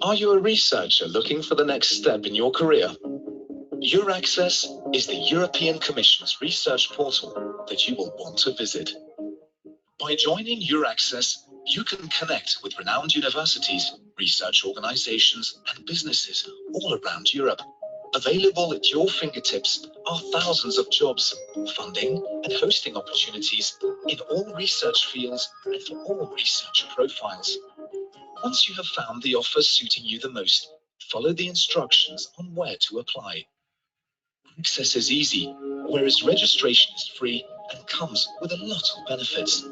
Are you a researcher looking for the next step in your career? EurAccess is the European Commission's research portal that you will want to visit. By joining EurAccess, you can connect with renowned universities, research organizations, and businesses all around Europe. Available at your fingertips are thousands of jobs, funding, and hosting opportunities in all research fields and for all researcher profiles. Once you have found the offers suiting you the most, follow the instructions on where to apply. Access is easy, whereas registration is free and comes with a lot of benefits.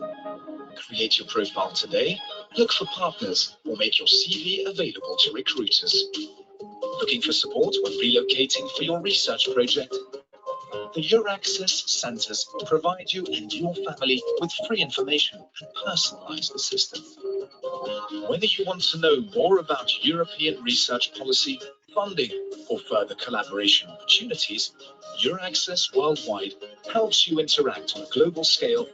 Create your profile today, look for partners, or make your CV available to recruiters. Looking for support when relocating for your research project? The EurAccess Centres provide you and your family with free information and personalised assistance. Whether you want to know more about European research policy, funding, or further collaboration opportunities, EurAccess Worldwide helps you interact on a global scale,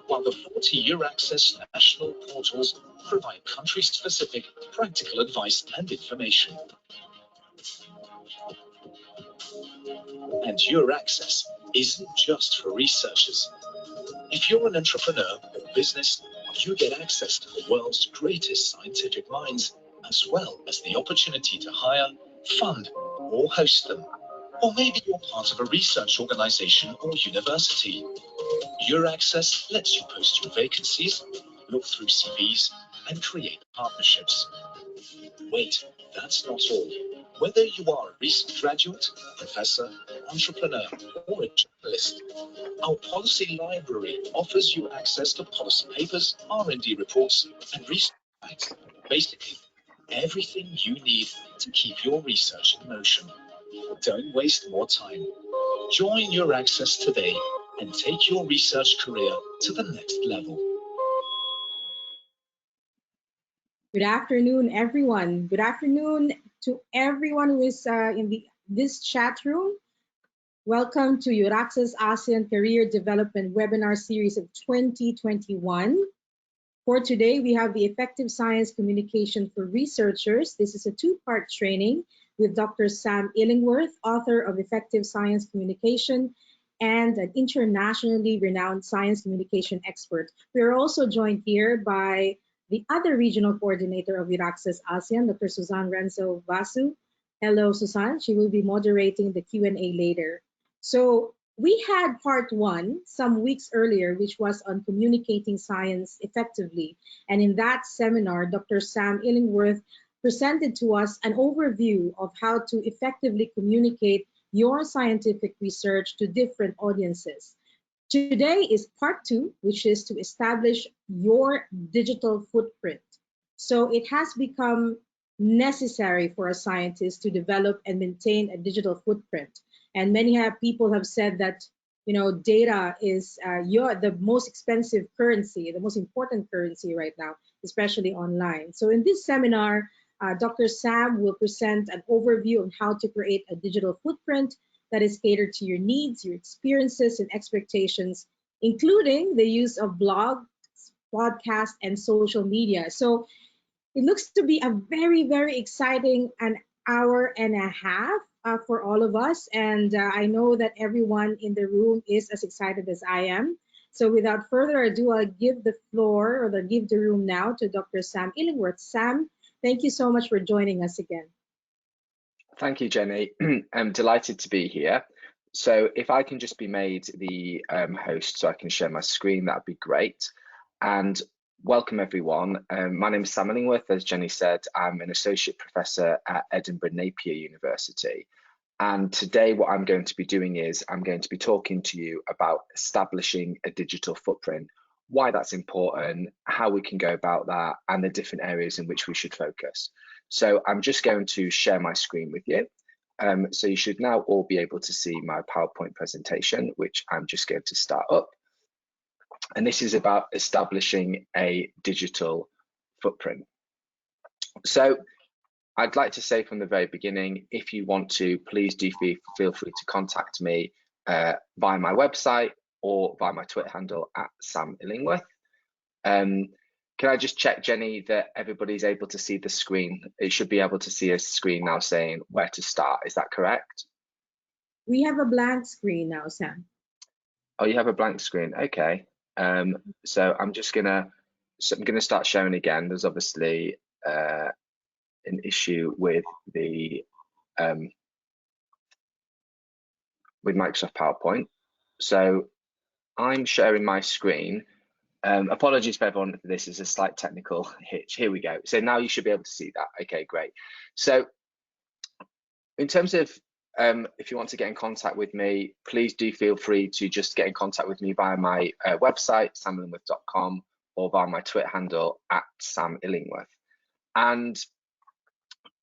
while the 40 EurAccess national portals provide country-specific practical advice and information. And EurAccess isn't just for researchers. If you're an entrepreneur or business, you get access to the world's greatest scientific minds, as well as the opportunity to hire, fund, or host them. Or maybe you're part of a research organization or university. EurAccess lets you post your vacancies, look through CVs, and create partnerships. Wait, that's not all. Whether you are a recent graduate, professor, entrepreneur, or a journalist, our policy library offers you access to policy papers, R&D reports, and research guides. Basically, everything you need to keep your research in motion. Don't waste more time. Join EurAccess today and take your research career to the next level. Good afternoon, everyone. Good afternoon to everyone who is in this chat room. Welcome to EurAccess ASEAN Career Development Webinar Series of 2021. For today, we have the Effective Science Communication for Researchers. This is a two-part training with Dr. Sam Illingworth, author of Effective Science Communication and an internationally renowned science communication expert. We are also joined here by the other regional coordinator of EurAccess ASEAN, Dr. Suzanne Renzo Vasu. Hello, Suzanne. She will be moderating the Q&A later. So we had part one some weeks earlier, which was on communicating science effectively. And in that seminar, Dr. Sam Illingworth presented to us an overview of how to effectively communicate your scientific research to different audiences. Today is part two, which is to establish your digital footprint. So it has become necessary for a scientist to develop and maintain a digital footprint. And many people have said that, data is the most expensive currency, the most important currency right now, especially online. So in this seminar, Dr. Sam will present an overview of how to create a digital footprint that is catered to your needs, your experiences, and expectations, including the use of blogs, podcasts, and social media. So it looks to be a very, very exciting an hour and a half for all of us. And I know that everyone in the room is as excited as I am. So without further ado, I'll give the floor or give the room now to Dr. Sam Illingworth. Sam, thank you so much for joining us again. Thank you, Jenny. I'm delighted to be here. So if I can just be made the host so I can share my screen, that'd be great. And welcome, everyone. My name is Sam Illingworth. As Jenny said, I'm an associate professor at Edinburgh Napier University. And today what I'm going to be doing is I'm going to be talking to you about establishing a digital footprint, why that's important, how we can go about that, and the different areas in which we should focus. So I'm just going to share my screen with you. So you should now all be able to see my PowerPoint presentation, which I'm just going to start up. And this is about establishing a digital footprint. So I'd like to say from the very beginning, if you want to, please do feel free to contact me via my website or via my Twitter handle at Sam Illingworth. Can I just check, Jenny, that everybody's able to see the screen? It should be able to see a screen now saying where to start. Is that correct? We have a blank screen now, Sam. Oh, you have a blank screen. Okay. So I'm gonna start sharing again. There's obviously an issue with the with Microsoft PowerPoint. So I'm sharing my screen. Apologies for everyone, this is a slight technical hitch. Here we go. So now you should be able to see that. Okay, great. So in terms of if you want to get in contact with me, please do feel free to just get in contact with me via my website, samillingworth.com, or via my Twitter handle @samillingworth. And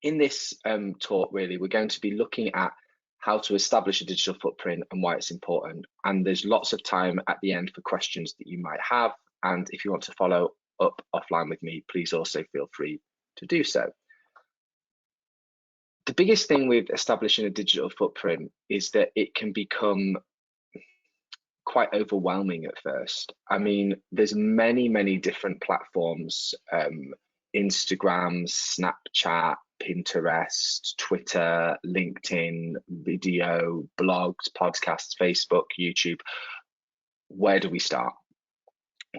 in this talk, really, we're going to be looking at how to establish a digital footprint and why it's important. And there's lots of time at the end for questions that you might have. And if you want to follow up offline with me, please also feel free to do so. The biggest thing with establishing a digital footprint is that it can become quite overwhelming at first. I mean, there's many different platforms, Instagram, Snapchat, Pinterest, Twitter, LinkedIn, video, blogs, podcasts, Facebook, YouTube. Where do we start?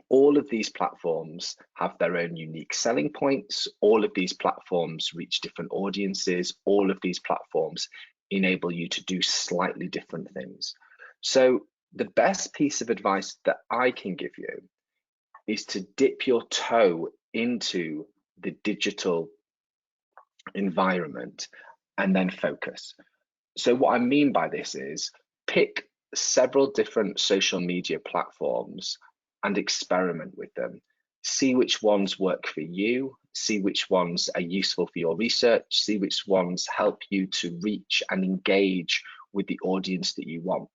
All of these platforms have their own unique selling points. All of these platforms reach different audiences. All of these platforms enable you to do slightly different things. So the best piece of advice that I can give you is to dip your toe into the digital environment and then focus. So what I mean by this is pick several different social media platforms and experiment with them. See which ones work for you, see which ones are useful for your research, see which ones help you to reach and engage with the audience that you want.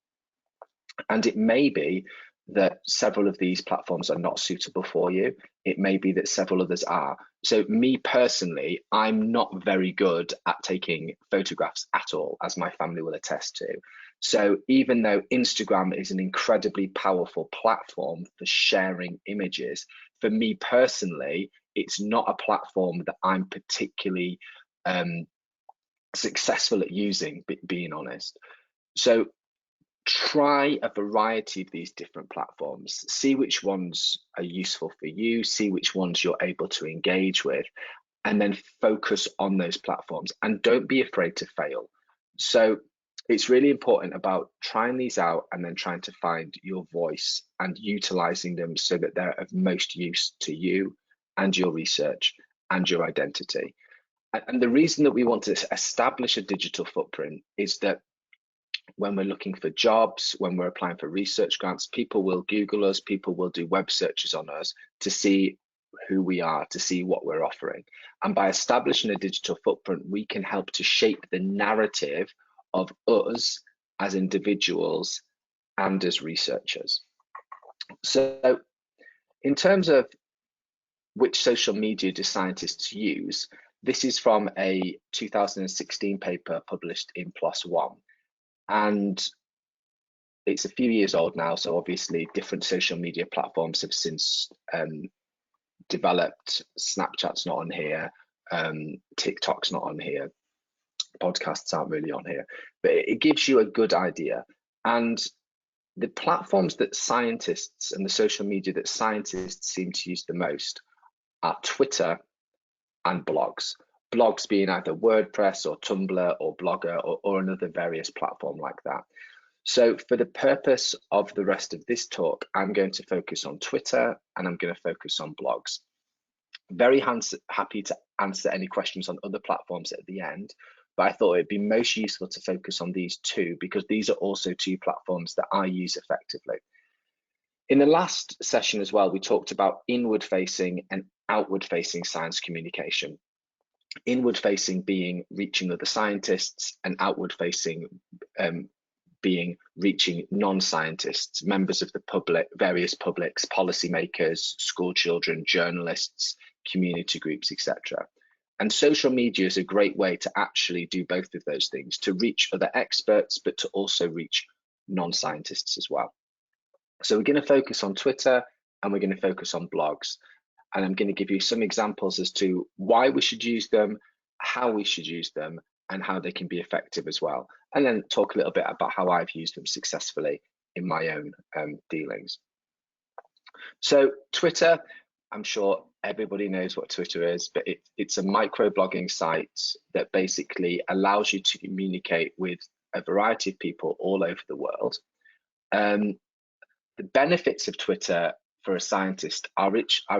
And it may be that several of these platforms are not suitable for you. It may be that several others are. So me personally, I'm not very good at taking photographs at all, as my family will attest to. So even though Instagram is an incredibly powerful platform for sharing images, for me personally, it's not a platform that I'm particularly successful at using, being honest. So try a variety of these different platforms, see which ones are useful for you, see which ones you're able to engage with, and then focus on those platforms and don't be afraid to fail. So it's really important about trying these out and then trying to find your voice and utilizing them so that they're of most use to you and your research and your identity. And the reason that we want to establish a digital footprint is that when we're looking for jobs, when we're applying for research grants, people will Google us, people will do web searches on us to see who we are, to see what we're offering. And by establishing a digital footprint, we can help to shape the narrative of us as individuals and as researchers. So in terms of which social media do scientists use, this is from a 2016 paper published in PLOS ONE. And it's a few years old now, so obviously different social media platforms have since developed. Snapchat's not on here, TikTok's not on here, podcasts aren't really on here, but it gives you a good idea. And the platforms that scientists and the social media that scientists seem to use the most are Twitter and blogs. Blogs being either WordPress or Tumblr or Blogger or another various platform like that. So for the purpose of the rest of this talk, I'm going to focus on Twitter and I'm going to focus on blogs. Very happy to answer any questions on other platforms at the end, but I thought it'd be most useful to focus on these two because these are also two platforms that I use effectively. In the last session as well, we talked about inward-facing and outward-facing science communication. Inward-facing being reaching other scientists and outward-facing being reaching non-scientists, members of the public, various publics, policymakers, school children, journalists, community groups, etc. And social media is a great way to actually do both of those things, to reach other experts, but to also reach non-scientists as well. So we're going to focus on Twitter and we're going to focus on blogs. and I'm going to give you some examples as to why we should use them, how we should use them, and how they can be effective as well. And then talk a little bit about how I've used them successfully in my own dealings. So Twitter, I'm sure everybody knows what Twitter is, but it's a microblogging site that basically allows you to communicate with a variety of people all over the world. The benefits of Twitter for a scientist are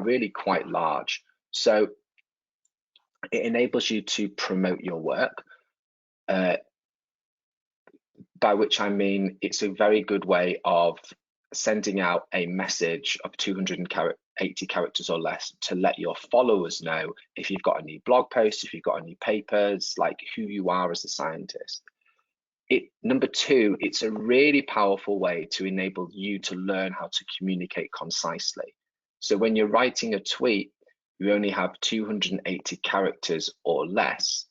really quite large. So it enables you to promote your work, by which I mean it's a very good way of sending out a message of 280 characters or less to let your followers know if you've got any blog posts, if you've got any papers, like who you are as a scientist. Number two, it's a really powerful way to enable you to learn how to communicate concisely. So when you're writing a tweet, you only have 280 characters or less.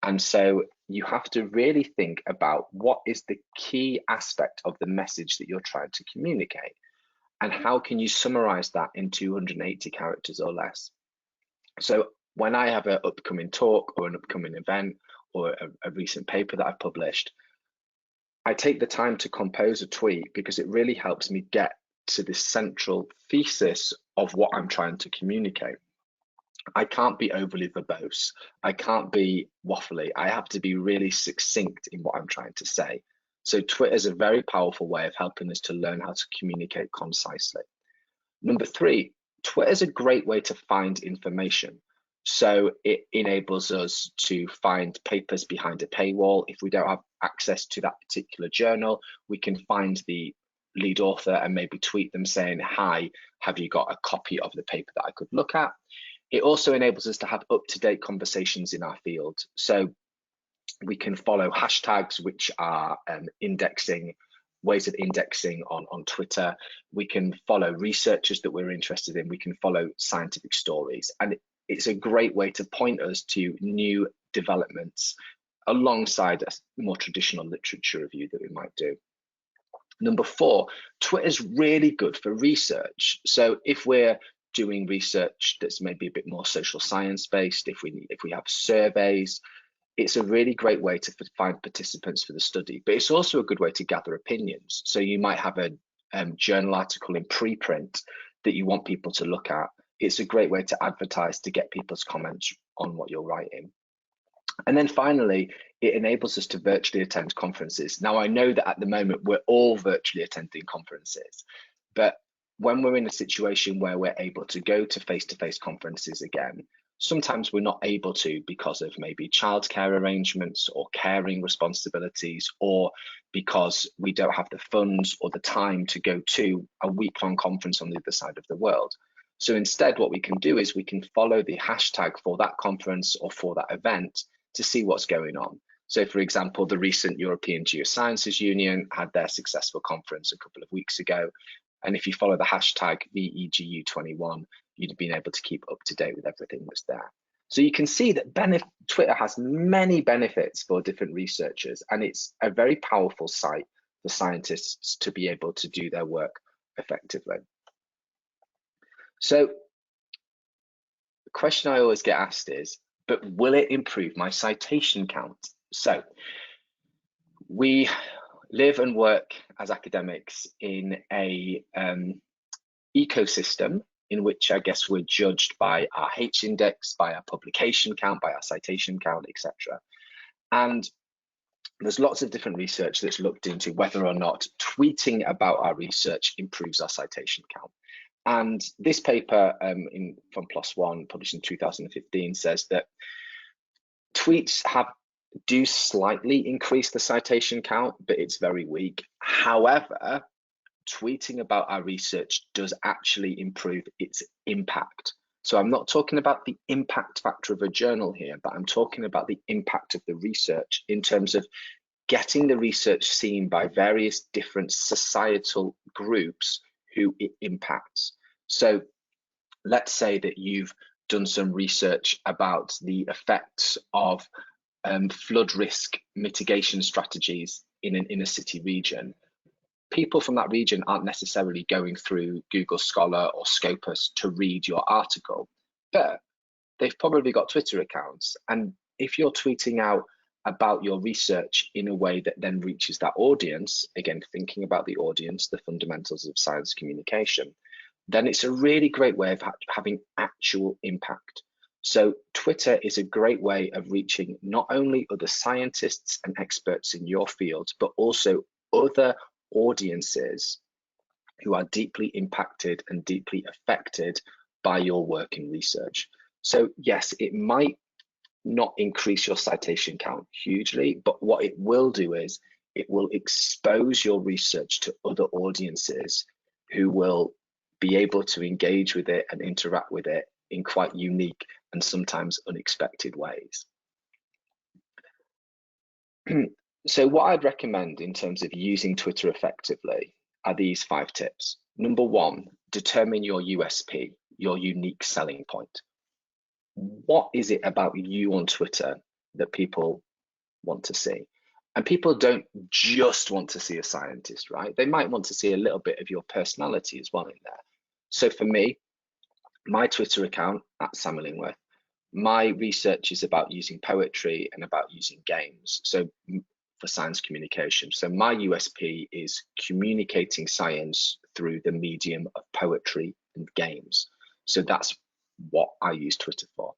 And so you have to really think about what is the key aspect of the message that you're trying to communicate, and how can you summarize that in 280 characters or less. So when I have an upcoming talk or an upcoming event or a recent paper that I've published, I take the time to compose a tweet because it really helps me get to the central thesis of what I'm trying to communicate. I can't be overly verbose. I can't be waffly. I have to be really succinct in what I'm trying to say. So Twitter is a very powerful way of helping us to learn how to communicate concisely. Number three, Twitter is a great way to find information. So it enables us to find papers behind a paywall. If we don't have access to that particular journal, we can find the lead author and maybe tweet them saying, "Hi, have you got a copy of the paper that I could look at?" It also enables us to have up-to-date conversations in our field. So we can follow hashtags, which are ways of indexing on Twitter. We can follow researchers that we're interested in. We can follow scientific stories. And it's a great way to point us to new developments alongside a more traditional literature review that we might do. Number four, Twitter's really good for research. So if we're doing research that's maybe a bit more social science based, if we have surveys, it's a really great way to find participants for the study. But it's also a good way to gather opinions. So you might have a journal article in preprint that you want people to look at. It's a great way to advertise, to get people's comments on what you're writing. And then finally, it enables us to virtually attend conferences. Now, I know that at the moment we're all virtually attending conferences, but when we're in a situation where we're able to go to face-to-face conferences again, sometimes we're not able to because of maybe childcare arrangements or caring responsibilities, or because we don't have the funds or the time to go to a week-long conference on the other side of the world. So instead, what we can do is we can follow the hashtag for that conference or for that event to see what's going on. So for example, the recent European Geosciences Union had their successful conference a couple of weeks ago. And if you follow the hashtag VEGU21, you'd have been able to keep up to date with everything that's there. So you can see that Twitter has many benefits for different researchers, and it's a very powerful site for scientists to be able to do their work effectively. So the question I always get asked is, but will it improve my citation count? So we live and work as academics in a ecosystem in which I guess we're judged by our H index, by our publication count, by our citation count, etc. And there's lots of different research that's looked into whether or not tweeting about our research improves our citation count. And this paper from PLOS ONE, published in 2015, says that tweets do slightly increase the citation count, but it's very weak. However, tweeting about our research does actually improve its impact. So I'm not talking about the impact factor of a journal here, but I'm talking about the impact of the research in terms of getting the research seen by various different societal groups who it impacts. So let's say that you've done some research about the effects of flood risk mitigation strategies in a city region. people from that region aren't necessarily going through Google Scholar or Scopus to read your article, but they've probably got Twitter accounts. And if you're tweeting out about your research in a way that then reaches that audience, again, thinking about the audience, the fundamentals of science communication, then it's a really great way of having actual impact. So Twitter is a great way of reaching not only other scientists and experts in your field, but also other audiences who are deeply impacted and deeply affected by your work in research. So yes, it might not increase your citation count hugely, but what it will do is it will expose your research to other audiences who will be able to engage with it and interact with it in quite unique and sometimes unexpected ways. So what I'd recommend in terms of using Twitter effectively are these 5 tips. Number 1, determine your USP, your unique selling point. What is it about you on Twitter that people want to see? And people don't just want to see a scientist, right? They might want to see a little bit of your personality as well in there. So for me, my Twitter account at Sam Illingworth, my research is about using poetry and about using games. So for science communication. So my USP is communicating science through the medium of poetry and games. So that's what I use Twitter for.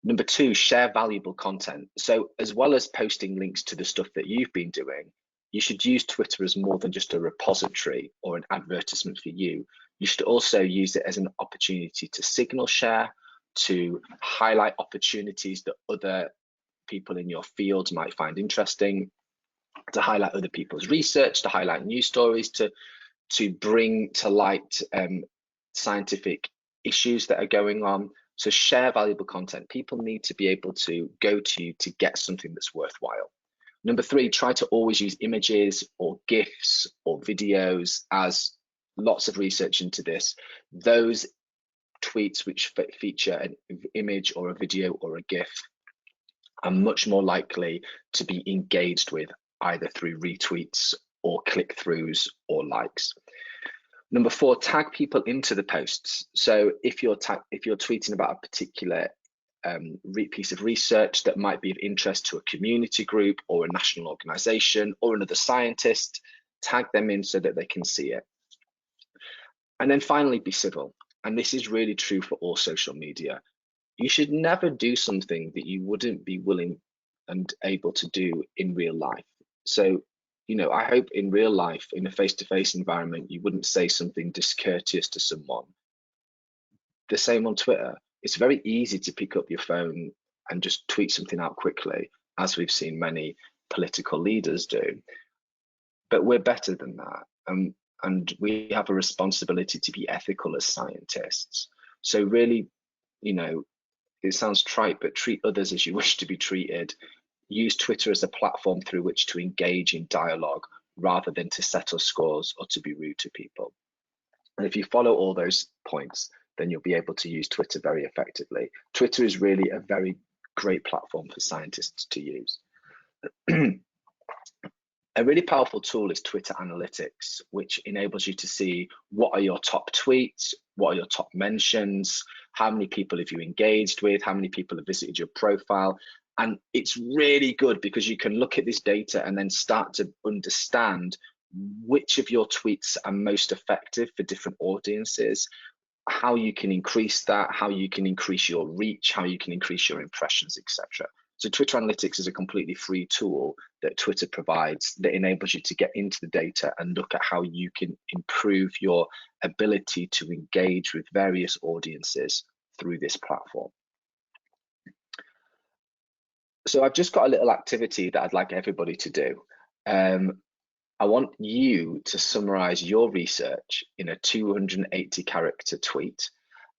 Number 2, share valuable content. So as well as posting links to the stuff that you've been doing, you should use Twitter as more than just a repository or an advertisement for you. You should also use it as an opportunity to signal share, to highlight opportunities that other people in your field might find interesting, to highlight other people's research, to highlight news stories, to bring to light scientific issues that are going on. So share valuable content. People need to be able to go to you to get something that's worthwhile. Number 3, try to always use images or GIFs or videos. As lots of research into this, those tweets which feature an image or a video or a GIF are much more likely to be engaged with either through retweets or click-throughs or likes. Number 4, tag people into the posts. So if you're tweeting about a particular piece of research that might be of interest to a community group or a national organization or another scientist, tag them in so that they can see it. And then finally, be civil. And this is really true for all social media. You should never do something that you wouldn't be willing and able to do in real life. So, you know, I hope in real life, in a face-to-face environment, you wouldn't say something discourteous to someone. The same on Twitter. It's very easy to pick up your phone and just tweet something out quickly, as we've seen many political leaders do. But we're better than that. And we have a responsibility to be ethical as scientists. So really, you know, it sounds trite, but treat others as you wish to be treated. Use Twitter as a platform through which to engage in dialogue rather than to settle scores or to be rude to people. And if you follow all those points, then you'll be able to use Twitter very effectively. Twitter is really a very great platform for scientists to use. A really powerful tool is Twitter Analytics, which enables you to see what are your top tweets, what are your top mentions, how many people have you engaged with, how many people have visited your profile. And it's really good because you can look at this data and then start to understand which of your tweets are most effective for different audiences, how you can increase that, how you can increase your reach, how you can increase your impressions, etc. So Twitter Analytics is a completely free tool that Twitter provides that enables you to get into the data and look at how you can improve your ability to engage with various audiences through this platform. So I've just got a little activity that I'd like everybody to do. I want you to summarize your research in a 280 character tweet,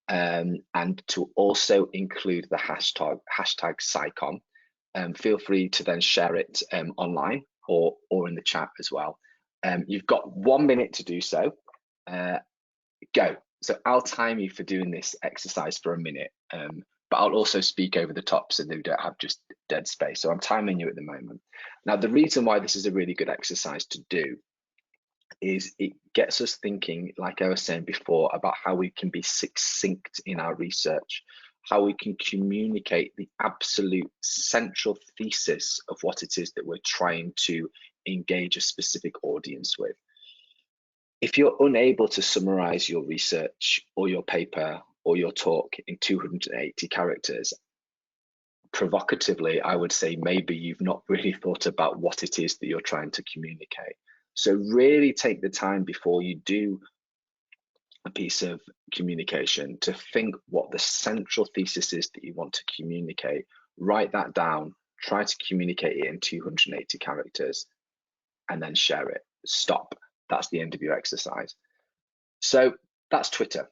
and to also include the hashtag SciComm. Feel free to then share it online or in the chat as well. You've got 1 minute to do so. Go. So I'll time you for doing this exercise for a minute, but I'll also speak over the top so that we don't have just dead space. So I'm timing you at the moment. Now, the reason why this is a really good exercise to do is it gets us thinking, like I was saying before, about how we can be succinct in our research, how we can communicate the absolute central thesis of what it is that we're trying to engage a specific audience with. If you're unable to summarize your research or your paper or your talk in 280 characters, provocatively, I would say maybe you've not really thought about what it is that you're trying to communicate. So really take the time before you do a piece of communication to think what the central thesis is that you want to communicate. Write that down, try to communicate it in 280 characters, and then share it. Stop. That's the end of your exercise. So that's Twitter.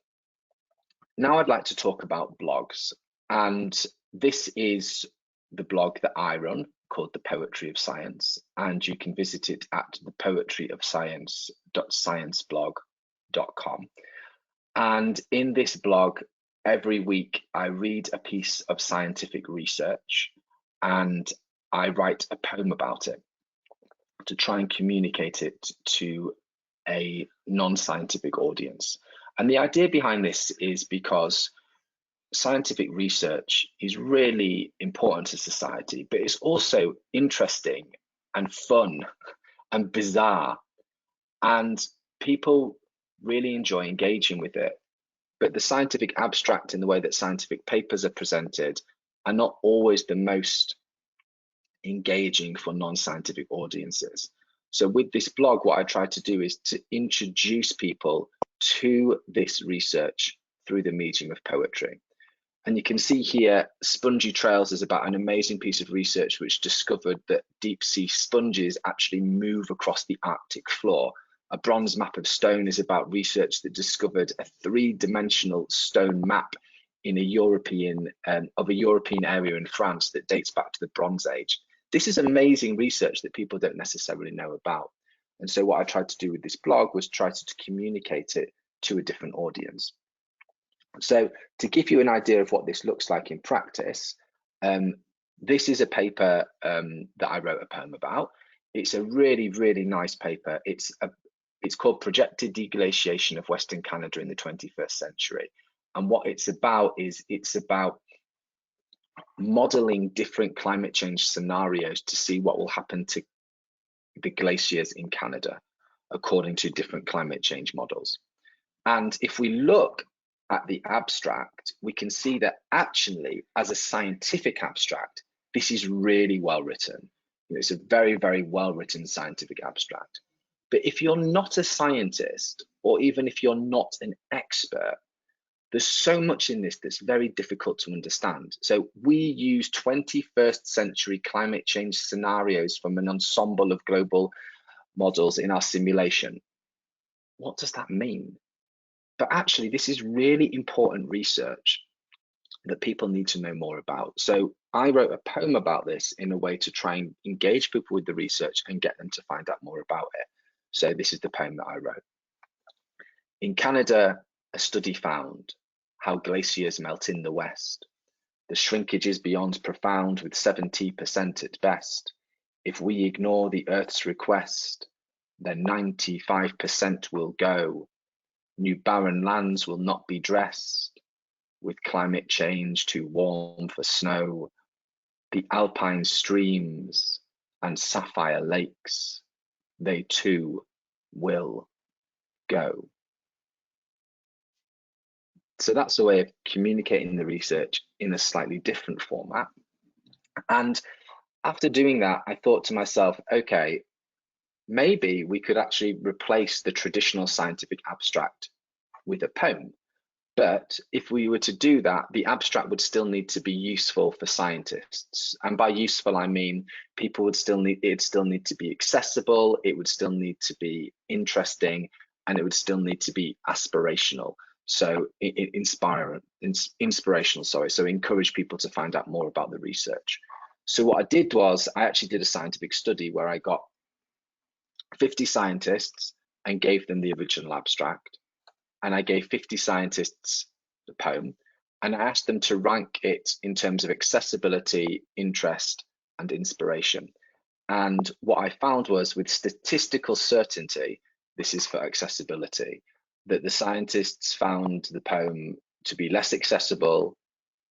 Now I'd like to talk about blogs. And this is the blog that I run called The Poetry of Science. And you can visit it at thepoetryofscience.scienceblog.com. And in this blog, every week I read a piece of scientific research and I write a poem about it to try and communicate it to a non-scientific audience. And the idea behind this is because scientific research is really important to society, but it's also interesting and fun and bizarre, and people really enjoy engaging with it. But the scientific abstract, in the way that scientific papers are presented, are not always the most engaging for non-scientific audiences. So with this blog, what I try to do is to introduce people to this research through the medium of poetry. And you can see here, Spongy Trails is about an amazing piece of research which discovered that deep sea sponges actually move across the Arctic floor. A bronze map of stone is about research that discovered a three-dimensional stone map in a European area in France that dates back to the Bronze Age. This is amazing research that people don't necessarily know about. And so what I tried to do with this blog was try to communicate it to a different audience. So to give you an idea of what this looks like in practice, this is a paper that I wrote a poem about. It's a really, really nice paper. It's called Projected Deglaciation of Western Canada in the 21st Century. And what it's about is it's about modeling different climate change scenarios to see what will happen to the glaciers in Canada according to different climate change models. And if we look at the abstract, we can see that actually, as a scientific abstract, this is really well written. It's a very, very well written scientific abstract. But if you're not a scientist, or even if you're not an expert, there's so much in this that's very difficult to understand. So we use 21st century climate change scenarios from an ensemble of global models in our simulation. What does that mean? But actually, this is really important research that people need to know more about. So I wrote a poem about this in a way to try and engage people with the research and get them to find out more about it. So this is the poem that I wrote. In Canada, a study found how glaciers melt in the west. The shrinkage is beyond profound, with 70% at best. If we ignore the Earth's request, then 95% will go. New barren lands will not be dressed with climate change too warm for snow. The alpine streams and sapphire lakes, they too will go. So that's a way of communicating the research in a slightly different format. And after doing that, I thought to myself, okay, maybe we could actually replace the traditional scientific abstract with a poem. But if we were to do that, the abstract would still need to be useful for scientists. And by useful, I mean people would still need, it'd still need to be accessible, it would still need to be interesting, and it would still need to be aspirational. So inspirational, sorry. So encourage people to find out more about the research. So what I did was I actually did a scientific study where I got 50 scientists and gave them the original abstract. And I gave 50 scientists the poem, and I asked them to rank it in terms of accessibility, interest, and inspiration. And what I found was, with statistical certainty, this is for accessibility, that the scientists found the poem to be less accessible,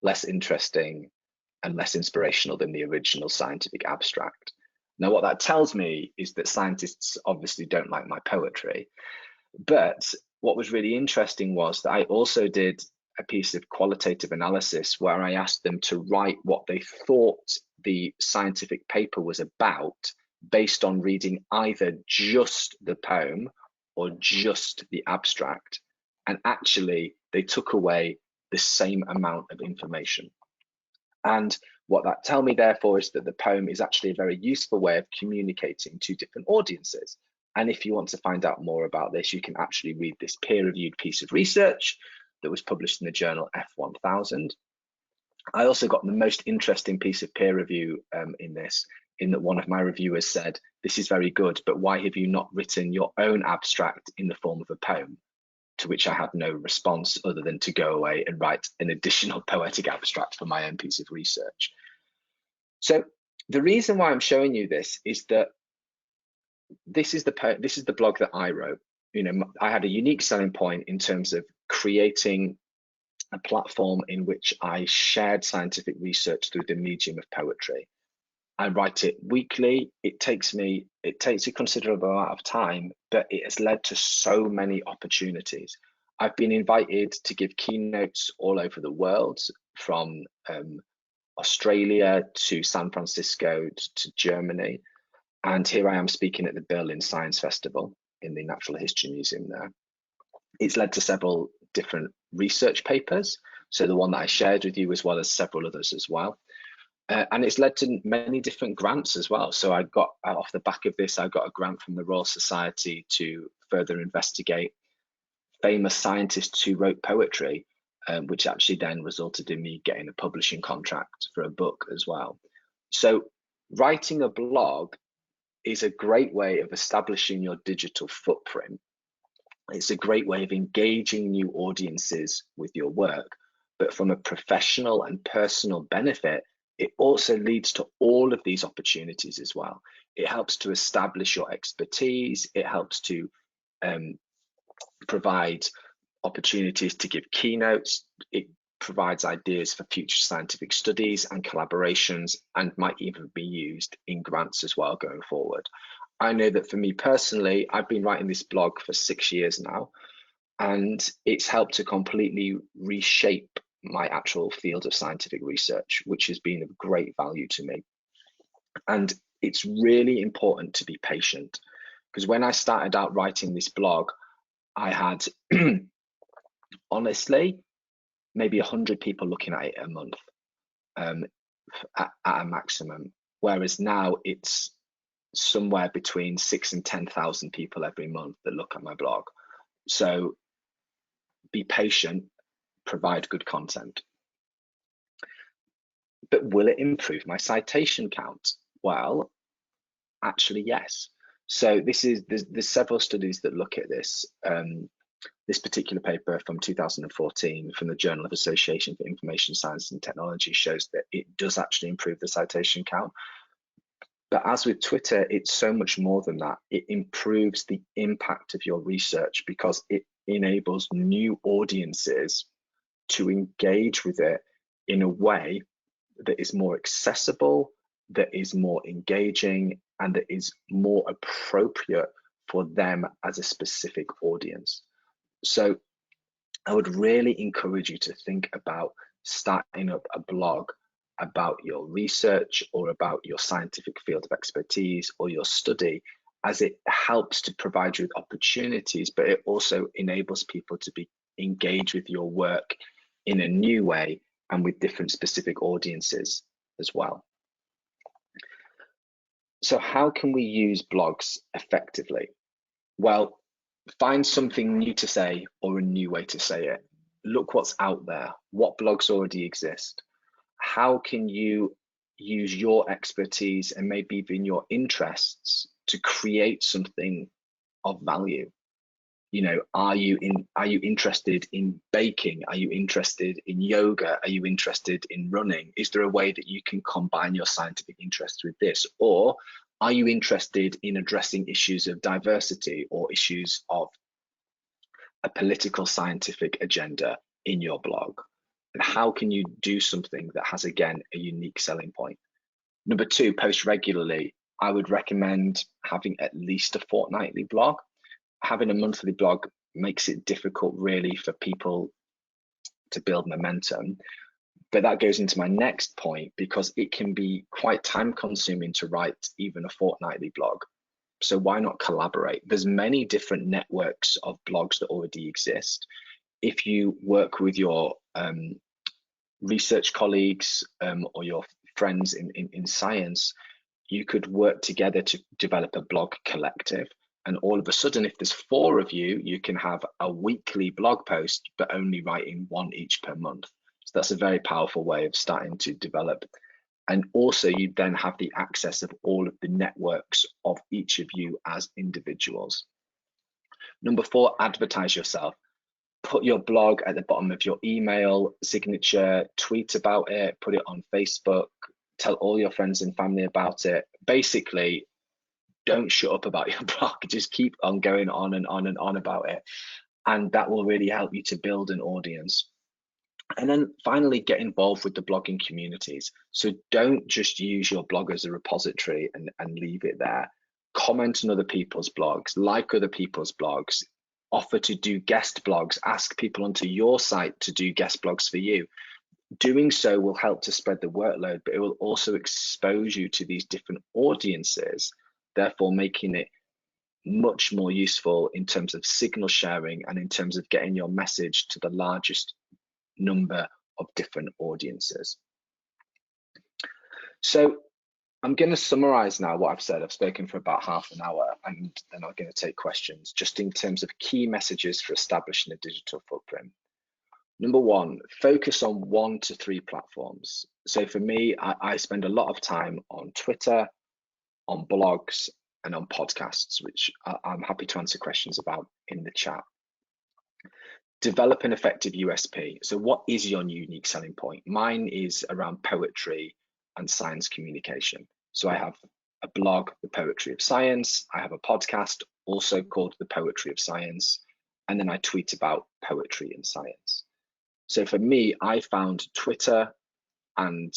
less interesting, and less inspirational than the original scientific abstract. Now, what that tells me is that scientists obviously don't like my poetry. But what was really interesting was that I also did a piece of qualitative analysis where I asked them to write what they thought the scientific paper was about based on reading either just the poem or just the abstract. And actually, they took away the same amount of information. And what that tells me, therefore, is that the poem is actually a very useful way of communicating to different audiences. And if you want to find out more about this, you can actually read this peer-reviewed piece of research that was published in the journal F1000. I also got the most interesting piece of peer review in that one of my reviewers said, "This is very good, but why have you not written your own abstract in the form of a poem?" To which I had no response other than to go away and write an additional poetic abstract for my own piece of research. So the reason why I'm showing you this is that this is the blog that I wrote. You know, I had a unique selling point in terms of creating a platform in which I shared scientific research through the medium of poetry. I write it weekly. It takes a considerable amount of time, but it has led to so many opportunities. I've been invited to give keynotes all over the world, from Australia to San Francisco to Germany. And here I am speaking at the Berlin Science Festival in the Natural History Museum there. It's led to several different research papers. So the one that I shared with you, as well as several others as well. And it's led to many different grants as well. So I got, off the back of this, I got a grant from the Royal Society to further investigate famous scientists who wrote poetry, which actually then resulted in me getting a publishing contract for a book as well. So writing a blog is a great way of establishing your digital footprint. It's a great way of engaging new audiences with your work. But from a professional and personal benefit, it also leads to all of these opportunities as well. It helps to establish your expertise. It helps to provide opportunities to give keynotes. It provides ideas for future scientific studies and collaborations, and might even be used in grants as well going forward. I know that for me personally, I've been writing this blog for 6 years now, and it's helped to completely reshape my actual field of scientific research, which has been of great value to me. And it's really important to be patient, because when I started out writing this blog, I had honestly maybe 100 people looking at it a month at a maximum, whereas now it's somewhere between 6,000 and 10,000 people every month that look at my blog. So be patient, provide good content. But will it improve my citation count? Well, actually, yes. So there's several studies that look at this. This particular paper from 2014 from the Journal of Association for Information Science and Technology shows that it does actually improve the citation count. But as with Twitter, it's so much more than that. It improves the impact of your research because it enables new audiences to engage with it in a way that is more accessible, that is more engaging, and that is more appropriate for them as a specific audience. So I would really encourage you to think about starting up a blog about your research or about your scientific field of expertise or your study, as it helps to provide you with opportunities, but it also enables people to be engaged with your work in a new way and with different specific audiences as well. So how can we use blogs effectively? Well, find something new to say or a new way to say it. Look what's out there. What blogs already exist? How can you use your expertise and maybe even your interests to create something of value? You know, are you interested in baking? Are you interested in yoga? Are you interested in running? Is there a way that you can combine your scientific interests with this? Or Are you interested in addressing issues of diversity or issues of a political scientific agenda in your blog? And how can you do something that has, again, a unique selling point? Number 2, post regularly. I would recommend having at least a fortnightly blog. Having a monthly blog makes it difficult really for people to build momentum. But that goes into my next point, because it can be quite time consuming to write even a fortnightly blog. So why not collaborate? There's many different networks of blogs that already exist. If you work with your research colleagues or your friends in science, you could work together to develop a blog collective. And all of a sudden, if there's 4 of you, you can have a weekly blog post, but only writing 1 each per month. So that's a very powerful way of starting to develop. And also you then have the access of all of the networks of each of you as individuals. Number 4, advertise yourself. Put your blog at the bottom of your email signature, tweet about it, put it on Facebook, tell all your friends and family about it. Basically, don't shut up about your blog, just keep on going on and on and on about it. And that will really help you to build an audience. And then finally, get involved with the blogging communities. So don't just use your blog as a repository and leave it there. Comment on other people's blogs, like other people's blogs, offer to do guest blogs, ask people onto your site to do guest blogs for you. Doing so will help to spread the workload, but it will also expose you to these different audiences, therefore making it much more useful in terms of signal sharing and in terms of getting your message to the largest number of different audiences. So I'm going to summarize now what I've said. I've spoken for about half an hour, and then I'm going to take questions just in terms of key messages for establishing a digital footprint. Number 1, focus on 1 to 3 platforms. So for me, I spend a lot of time on Twitter, on blogs, and on podcasts, which I'm happy to answer questions about in the chat. Develop an effective USP. So what is your unique selling point? Mine is around poetry and science communication. So I have a blog, The Poetry of Science. I have a podcast also called The Poetry of Science. And then I tweet about poetry and science. So for me, I found Twitter and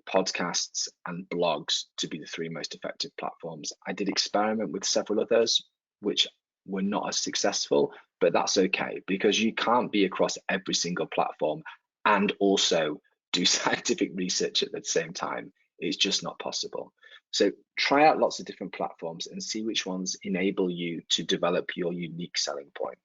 podcasts and blogs to be the 3 most effective platforms. I did experiment with several others, which were not as successful, but that's okay, because you can't be across every single platform and also do scientific research at the same time. It's just not possible. So try out lots of different platforms and see which ones enable you to develop your unique selling point.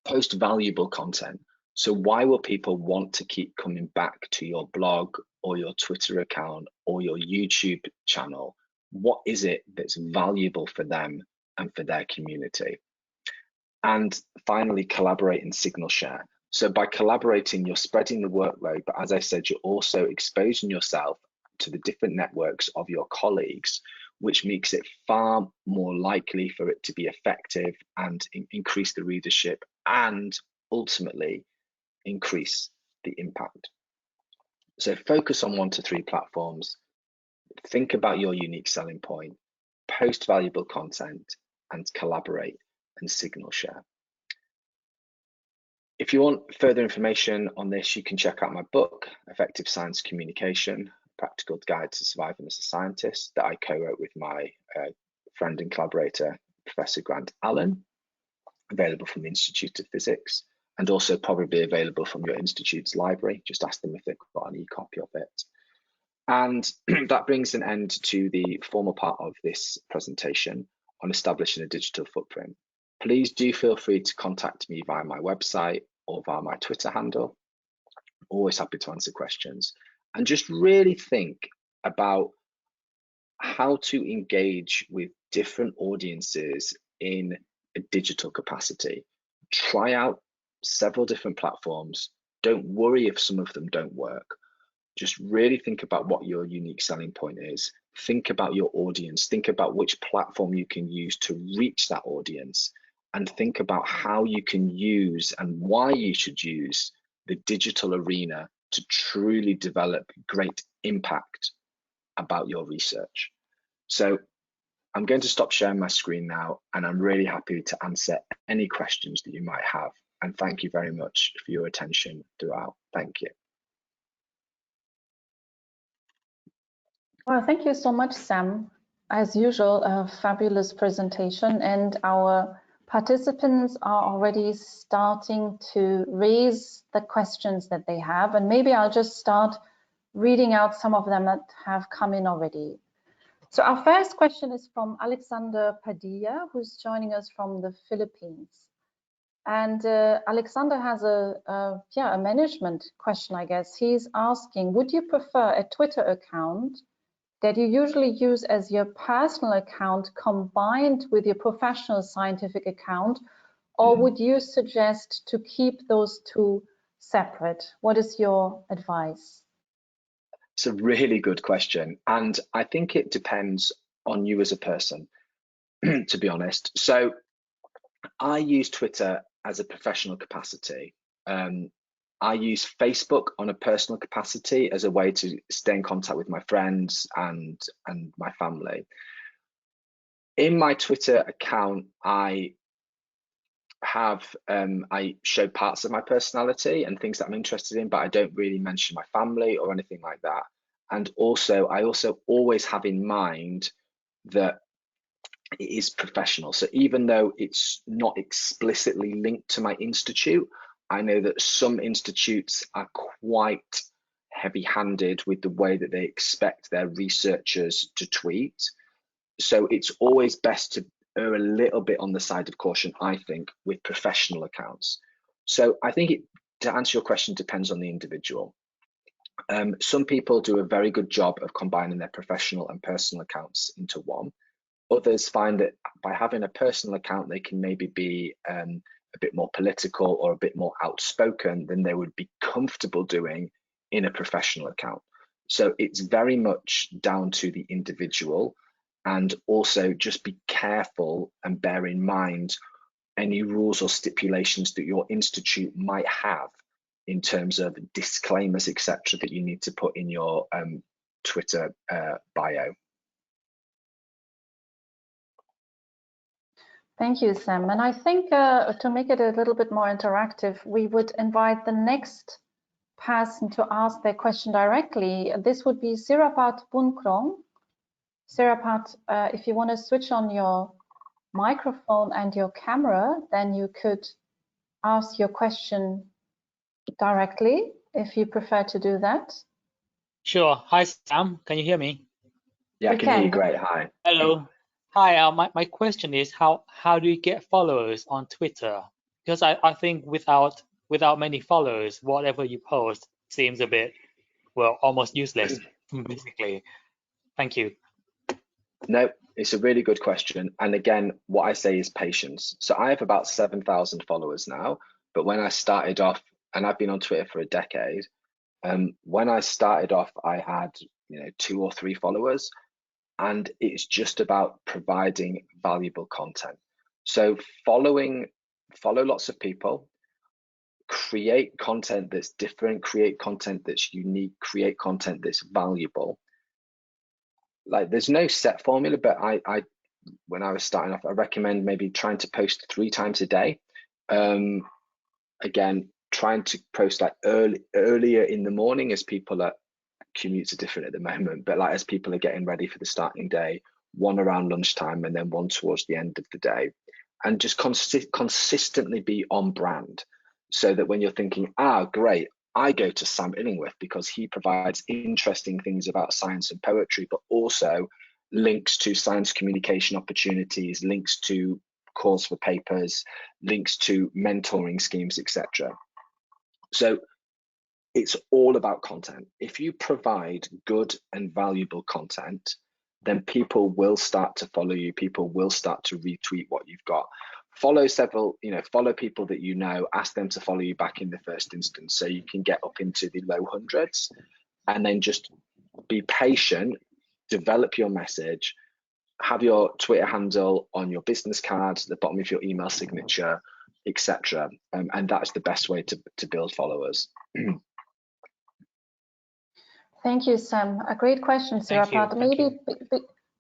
Post valuable content. So why will people want to keep coming back to your blog or your Twitter account or your YouTube channel? What is it that's valuable for them and for their community? And finally, collaborate and signal share. So by collaborating, you're spreading the workload, but as I said, you're also exposing yourself to the different networks of your colleagues, which makes it far more likely for it to be effective and increase the readership and ultimately increase the impact. So focus on 1 to 3 platforms, think about your unique selling point, post valuable content, and collaborate and signal share. If you want further information on this, you can check out my book, Effective Science Communication, Practical Guide to Surviving as a Scientist, that I co-wrote with my friend and collaborator, Professor Grant Allen, available from the Institute of Physics, and also probably available from your institute's library. Just ask them if they've got an e-copy of it. And that brings an end to the formal part of this presentation on establishing a digital footprint. Please do feel free to contact me via my website or via my Twitter handle. Always happy to answer questions. And just really think about how to engage with different audiences in a digital capacity. Try out several different platforms. Don't worry if some of them don't work. Just really think about what your unique selling point is. Think about your audience. Think about which platform you can use to reach that audience, and think about how you can use and why you should use the digital arena to truly develop great impact about your research. So I'm going to stop sharing my screen now, and I'm really happy to answer any questions that you might have. And thank you very much for your attention throughout. Thank you. Well, thank you so much, Sam. As usual, a fabulous presentation, and our participants are already starting to raise the questions that they have. And maybe I'll just start reading out some of them that have come in already. So our first question is from Alexander Padilla, who's joining us from the Philippines. And Alexander has a management question, I guess. He's asking, would you prefer a Twitter account that you usually use as your personal account combined with your professional scientific account, or would you suggest to keep those two separate? What is your advice? It's a really good question, and I think it depends on you as a person, to be honest. So I use Twitter as a professional capacity. I use Facebook on a personal capacity as a way to stay in contact with my friends and my family. In my Twitter account, I show parts of my personality and things that I'm interested in, but I don't really mention my family or anything like that. And also, I also always have in mind that it is professional. So even though it's not explicitly linked to my institute, I know that some institutes are quite heavy-handed with the way that they expect their researchers to tweet. So it's always best to err a little bit on the side of caution, I think, with professional accounts. So I think to answer your question, depends on the individual. Some people do a very good job of combining their professional and personal accounts into one. Others find that by having a personal account, they can maybe be a bit more political or a bit more outspoken than they would be comfortable doing in a professional account. So it's very much down to the individual, and also just be careful and bear in mind any rules or stipulations that your institute might have in terms of disclaimers, etc., that you need to put in your Twitter bio. Thank you, Sam. And I think to make it a little bit more interactive, we would invite the next person to ask their question directly. This would be Sirapat Bunkrong. Sirapat, if you want to switch on your microphone and your camera, then you could ask your question directly, if you prefer to do that. Sure. Hi, Sam. Can you hear me? Yeah, I can hear you great. Hi. Hello. Hi. My question is how do you get followers on Twitter? Because I think without many followers, whatever you post seems a bit, well, almost useless, basically. Thank you. No, it's a really good question. And again, what I say is patience. So I have about 7,000 followers now, but when I started off, and I've been on Twitter for a decade, when I started off, I had 2 or 3 followers, and it's just about providing valuable content. So follow lots of people, create content that's different, create content that's unique, create content that's valuable. Like, there's no set formula, but I when I was starting off, I recommend maybe trying to post 3 times a day. Again, trying to post like earlier in the morning, as people are, commutes are different at the moment, but like as people are getting ready for the starting day, 1 around lunchtime, and then 1 towards the end of the day, and just consistently be on brand, so that when you're thinking, great, I go to Sam Illingworth because he provides interesting things about science and poetry, but also links to science communication opportunities, links to calls for papers, links to mentoring schemes, etc. So it's all about content. If you provide good and valuable content, then people will start to follow you. People will start to retweet what you've got. Follow follow people that you know, ask them to follow you back in the first instance, so you can get up into the low hundreds, and then just be patient, develop your message, have your Twitter handle on your business cards, the bottom of your email signature, etc. And that's the best way to build followers. Thank you, Sam. A great question, Sirapat. Maybe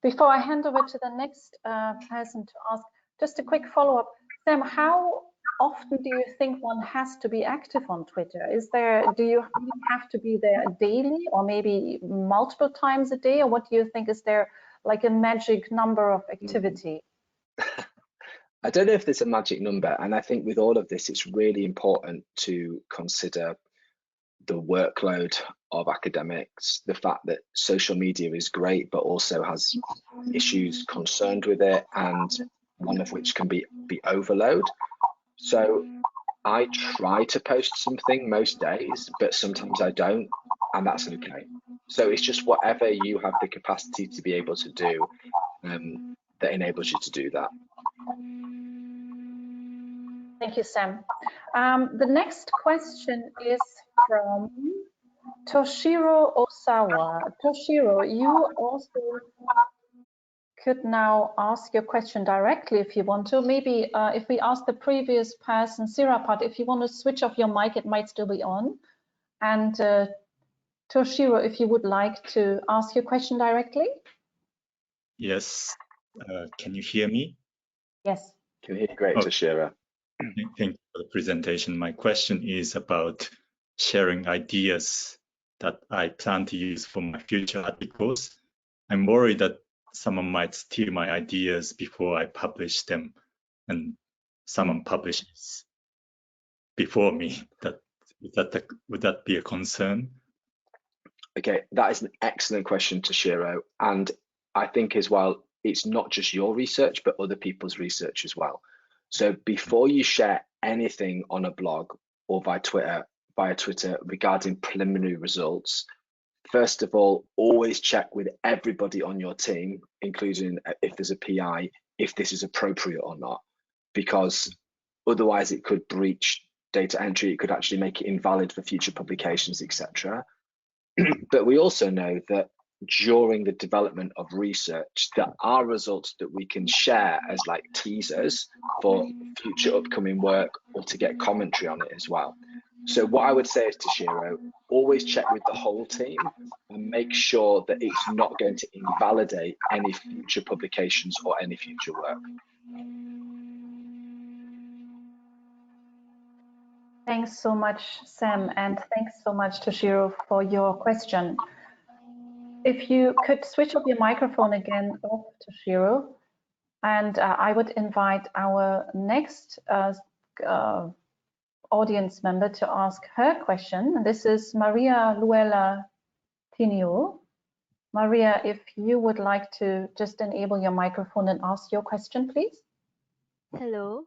Before I hand over to the next person to ask, just a quick follow-up. Sam, how often do you think one has to be active on Twitter? Do you have to be there daily or maybe multiple times a day? Or what do you think? Is there like a magic number of activity? I don't know if there's a magic number, and I think with all of this, it's really important to consider the workload of academics, the fact that social media is great, but also has issues concerned with it, and one of which can be overload. So I try to post something most days, but sometimes I don't, and that's okay. So it's just whatever you have the capacity to be able to do that enables you to do that. Thank you, Sam. The next question is from Toshiro Osawa. Toshiro, you also could now ask your question directly if you want to. Maybe if we ask the previous person, Sirapat, if you want to switch off your mic, it might still be on. And Toshiro, if you would like to ask your question directly. Yes. Can you hear me? Yes. Can you hear great, Toshiro? Thank you for the presentation. My question is about sharing ideas that I plan to use for my future articles. I'm worried that someone might steal my ideas before I publish them, and someone publishes before me. Would that be a concern? Okay, that is an excellent question, Toshiro. And I think as well, it's not just your research, but other people's research as well. So before you share anything on a blog or via Twitter regarding preliminary results, first of all, always check with everybody on your team, including if there's a PI, if this is appropriate or not, because otherwise it could breach data entry, it could actually make it invalid for future publications, etc. But we also know that during the development of research, there are results that we can share as like teasers for future upcoming work or to get commentary on it as well. So what I would say is, Toshiro, always check with the whole team and make sure that it's not going to invalidate any future publications or any future work. Thanks so much, Sam, and thanks so much, Toshiro, for your question. If you could switch off your microphone again off, Toshiro, and I would invite our next audience member to ask her question. This is Maria Luella Tinio. Maria, if you would like to just enable your microphone and ask your question, please. Hello.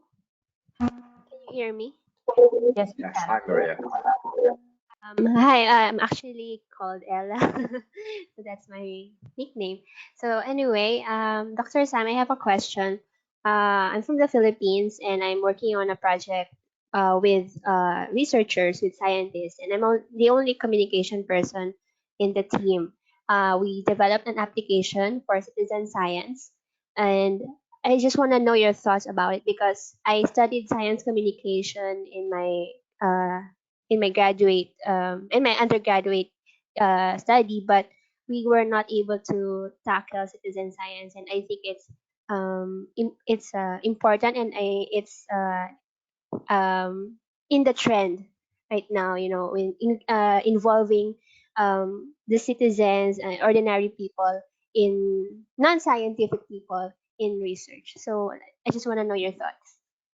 Can you hear me? Yes, yes. Hi, Maria. Hi, I'm actually called Ella. So that's my nickname. So anyway, Dr. Sam, I have a question. I'm from the Philippines and I'm working on a project with researchers, with scientists, and I'm the only communication person in the team. We developed an application for citizen science, and I just want to know your thoughts about it because I studied science communication in my undergraduate study, but we were not able to tackle citizen science, and I think it's important, and it's in the trend right now. You know, involving the citizens and ordinary people in non-scientific people in research. So I just want to know your thoughts.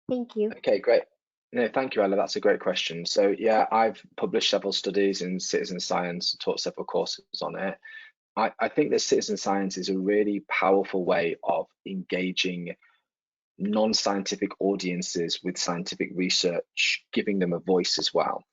Thank you. Okay, great. No, thank you, Ella. That's a great question. So yeah, I've published several studies in citizen science, taught several courses on it. I think that citizen science is a really powerful way of engaging non-scientific audiences with scientific research, giving them a voice as well.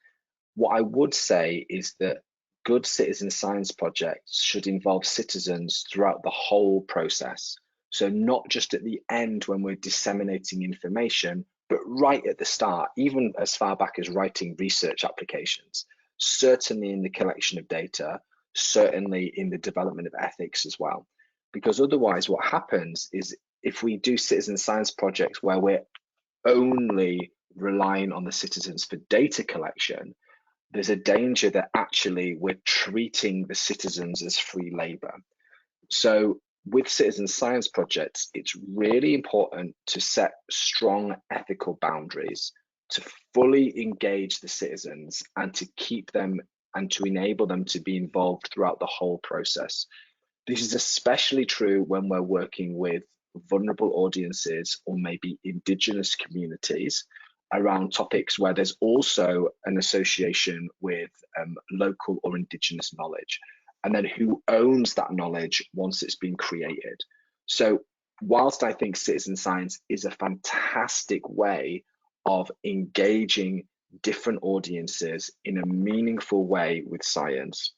What I would say is that good citizen science projects should involve citizens throughout the whole process. So not just at the end when we're disseminating information, but right at the start, even as far back as writing research applications, certainly in the collection of data, certainly in the development of ethics as well. Because otherwise what happens is if we do citizen science projects where we're only relying on the citizens for data collection, there's a danger that actually we're treating the citizens as free labor. So with citizen science projects, it's really important to set strong ethical boundaries, to fully engage the citizens and to keep them and to enable them to be involved throughout the whole process. This is especially true when we're working with vulnerable audiences or maybe indigenous communities around topics where there's also an association with local or indigenous knowledge, and then who owns that knowledge once it's been created. So whilst I think citizen science is a fantastic way of engaging different audiences in a meaningful way with science,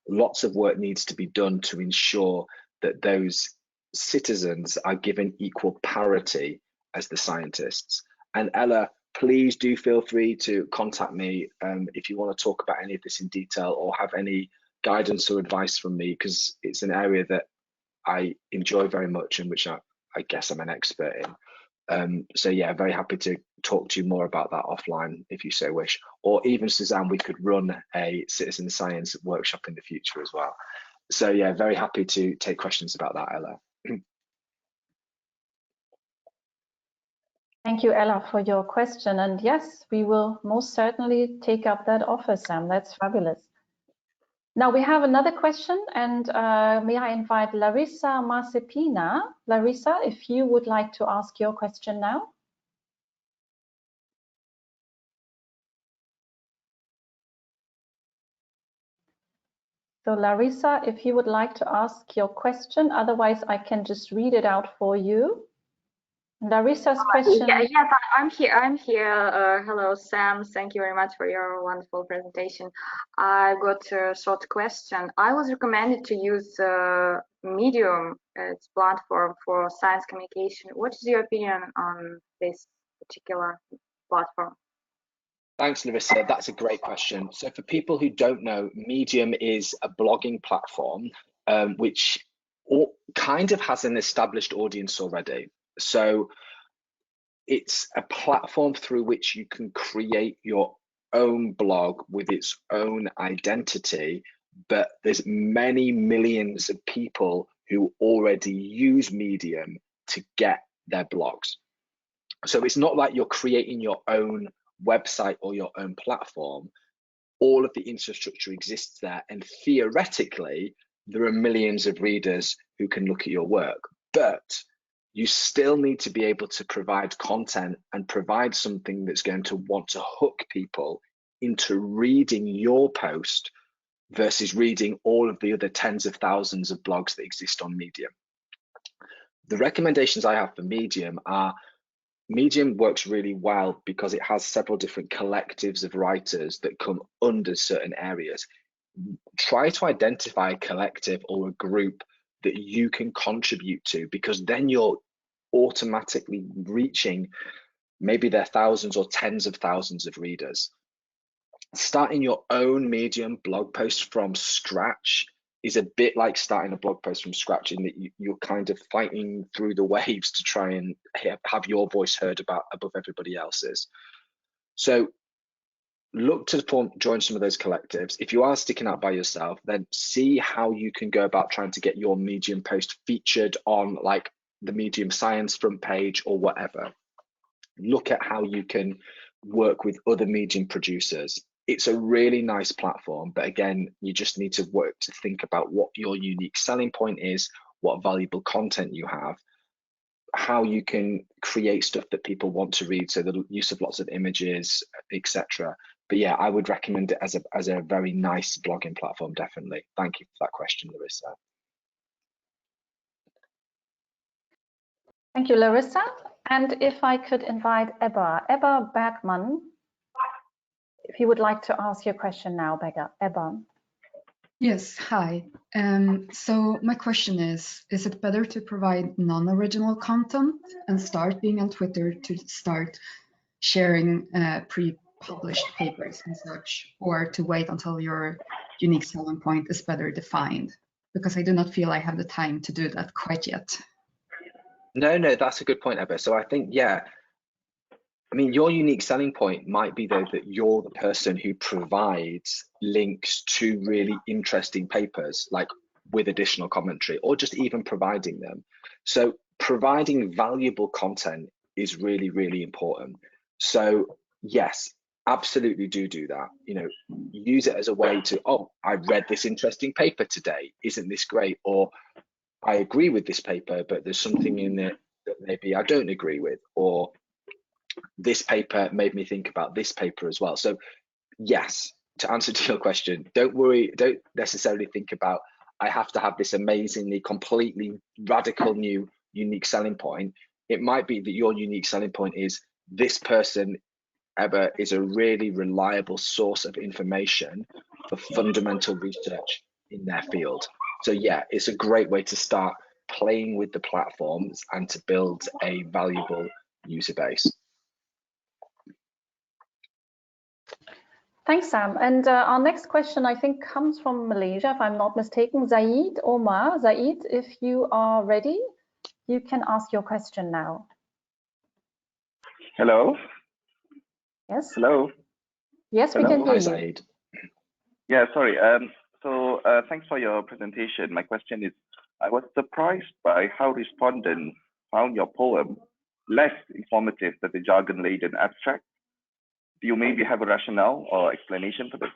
lots of work needs to be done to ensure that those citizens are given equal parity as the scientists. And Ella, please do feel free to contact me if you want to talk about any of this in detail or have any guidance or advice from me, because it's an area that I enjoy very much and which I guess I'm an expert in. So yeah, very happy to talk to you more about that offline if you so wish, or even Suzanne, we could run a citizen science workshop in the future as well. So yeah, very happy to take questions about that, Ella. Thank you, Ella, for your question. And yes, we will most certainly take up that offer, Sam. That's fabulous. Now we have another question, and may I invite Larissa Marcepina. Larissa, if you would like to ask your question now. So Larissa, if you would like to ask your question, otherwise I can just read it out for you. Larissa's question. Yeah, I'm here. Hello, Sam. Thank you very much for your wonderful presentation. I got a short question. I was recommended to use Medium as platform for science communication. What is your opinion on this particular platform? Thanks, Larissa. That's a great question. So for people who don't know, Medium is a blogging platform which kind of has an established audience already. So it's a platform through which you can create your own blog with its own identity, but there's many millions of people who already use Medium to get their blogs. So it's not like you're creating your own website or your own platform. All of the infrastructure exists there, and theoretically there are millions of readers who can look at your work, but you still need to be able to provide content and provide something that's going to want to hook people into reading your post versus reading all of the other tens of thousands of blogs that exist on Medium. The recommendations I have for Medium are, Medium works really well because it has several different collectives of writers that come under certain areas. Try to identify a collective or a group that you can contribute to, because then you're automatically reaching maybe their thousands or tens of thousands of readers. Starting your own Medium blog post from scratch is a bit like starting a blog post from scratch, in that you're kind of fighting through the waves to try and have your voice heard above everybody else's. So look to join some of those collectives. If you are sticking out by yourself, then see how you can go about trying to get your Medium post featured on like the Medium Science front page or whatever. Look at how you can work with other Medium producers. It's a really nice platform, but again, you just need to work to think about what your unique selling point is, what valuable content you have, how you can create stuff that people want to read, so the use of lots of images, etc. But yeah, I would recommend it as a very nice blogging platform, definitely. Thank you for that question, Larissa. Thank you, Larissa. And if I could invite Ebba Bergman, if you would like to ask your question now, Ebba. Yes, hi. So my question is it better to provide non-original content and start being on Twitter to start sharing pre-published papers and such, or to wait until your unique selling point is better defined? Because I do not feel I have the time to do that quite yet. No, that's a good point, Ebba. So I think, yeah, I mean, your unique selling point might be though that you're the person who provides links to really interesting papers. Like with additional commentary, or just even providing them. So providing valuable content is really, really important. So yes, absolutely do that. You know, use it as a way to, oh, I read this interesting paper today. Isn't this great? Or I agree with this paper, but there's something in it that maybe I don't agree with, or this paper made me think about this paper as well. So yes, to answer to your question, don't worry, don't necessarily think about, I have to have this amazingly, completely radical new unique selling point. It might be that your unique selling point is this person ever is a really reliable source of information for fundamental research in their field. So yeah, it's a great way to start playing with the platforms and to build a valuable user base. Thanks, Sam. And our next question, I think, comes from Malaysia, if I'm not mistaken. Zaid Omar. Zaid, if you are ready, you can ask your question now. Hello? Yes? Hello? Yes, Hello? we can hear Hi, you. Zaid. Yeah, sorry. Thanks for your presentation. My question is, I was surprised by how respondents found your poem less informative than the jargon-laden abstract. Do you maybe have a rationale or explanation for this?